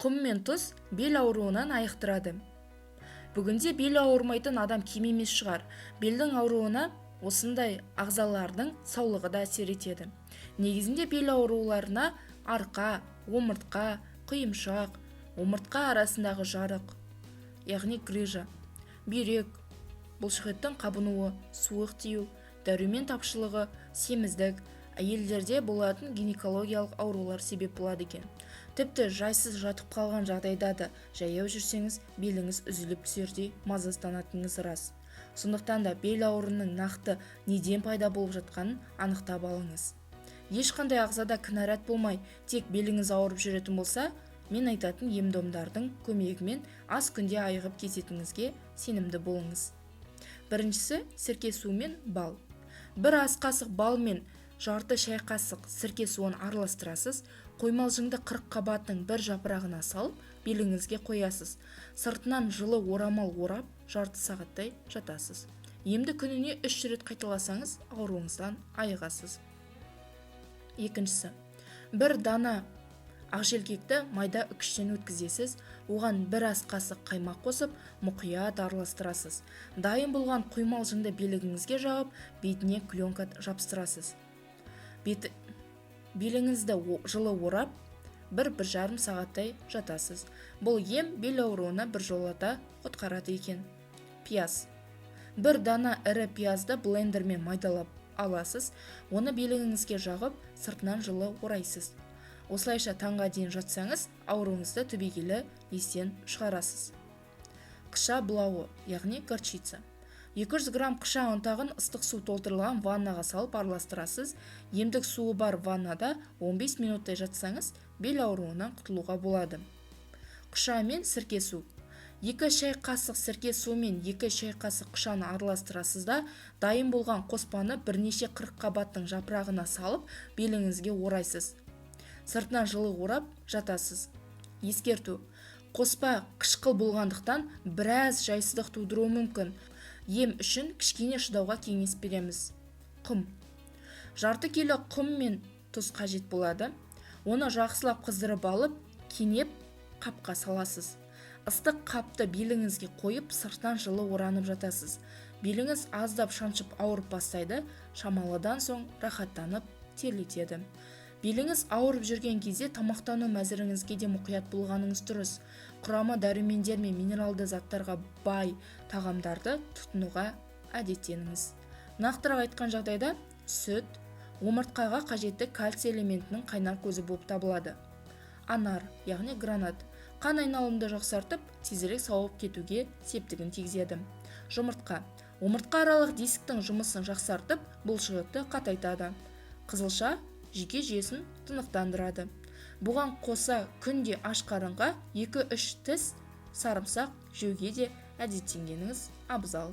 Құм мен тұз бел ауруынан айықтырады. Бүгінде бел ауырмайтын адам кем емес шығар. Белдің ауруына осындай ағзалардың саулығы да әсер етеді. Негізінде бел ауруларына арқа, омыртқа, құйымшақ, омыртқа арасындағы жарық, яғни грыжа, бүйрек, бұлшықеттің қабынуы, суық тию, дәрумен тапшылығы, семіздік, әйелдерде болатын гинекологиялық аурулар себеп болады екен. Тіпті жайсыз жатып қалған жағдайда да жаяу жүрсеңіз, беліңіз үзіліп түсердей мазасызданатыныңыз рас. Сондықтан да бел ауруының нақты неден пайда болып жатқанын анықтап алыңыз. Ешқандай ағзада кінәрат болмай, тек беліңіз ауырып жүретін болса, мен айтатын ем-домдардың көмегімен аз күнде айығып кететініңізге сенімді болыңыз. Біріншісі сірке суы мен бал. Бір ас қасық бал мен жарты шай қасық сірке суын араластырасыз, қоймалжыңды 40 қабаттың бір жапырағына салып, беліңізге қоясыз. Сыртынан жылы орамал орап, жарты сағаттай жатасыз. Емді күніне 3 рет қайталасаңыз, ауруыңыздан айығасыз. Екіншісі, бір дана ақжелкекті майда үкіштен өткізесіз, оған бір ас қасық қаймақ қосып, мұқият араластырасыз. Дайын болған қоймалжыңды беліңізге жағып, бетіне пленка жапсырасыз. Беліңізді жылы орап, 1-1,5 сағаттай жатасыз. Бұл ем бел ауруына біржолата құтқарады екен. Пияз. Бір дана ірі пиязды блендермен майдалап аласыз, оны беліңізге жағып, сыртынан жылы орайсыз. Осылайша таңға дейін жатсаңыз, ауруыңызды түбегейлі естен шығарасыз. Қыша бұлауы, яғни горчица. 200 грамм қыша ұнтағын ыстық су толтырылған ваннаға салып араластырасыз. Емдік суы бар ваннада 15 минуттай жатсаңыз, бел ауруынан құтылуға болады. Қыша мен сірке су. 2 шай қасық сірке су мен 2 шай қасық қышаны араластырасыз да, дайын болған қоспаны бірнеше 40 қабаттың жапырағына салып, беліңізге орайсыз. Сыртынан жылы орап жатасыз. Ескерту. Қоспа қышқыл болғандықтан біраз жайсыздық тудыруы мүмкін. Ем үшін кішкене шыдауға кеңес береміз. Құм. Жарты келі құм мен тұз қажет болады. Оны жақсылап қыздырып алып, кенеп қапқа саласыз. Ыстық қапты беліңізге қойып, сыртынан жылы оранып жатасыз. Беліңіз аздап шаншып ауырып бастайды, шамалыдан соң рахаттанып терлетеді. Беліңіз ауырып жүрген кезде тамақтану мәзіріңізге де мұқият болғаныңыз дұрыс. Құрамы дәрумендер мен минералды заттарға бай тағамдарды тұтынуға әдеттеніңіз. Нақтырақ айтқан жағдайда сүт, омыртқаға қажетті кальций элементінің қайнар көзі болып табылады. Анар, яғни гранат, қан айналымды жақсартып, тезірек сауығып кетуге септігін тигізеді. Жұмыртқа. Омыртқа аралық дисктің жұмысын жақсартып, бұлшықетті қатайтады. Қызылша жүйке жүйесін тынықтандырады. Бұған қоса күнде аш қарынға 2-3 тіс сарымсақ жеуге де әдеттенгеніңіз абзал.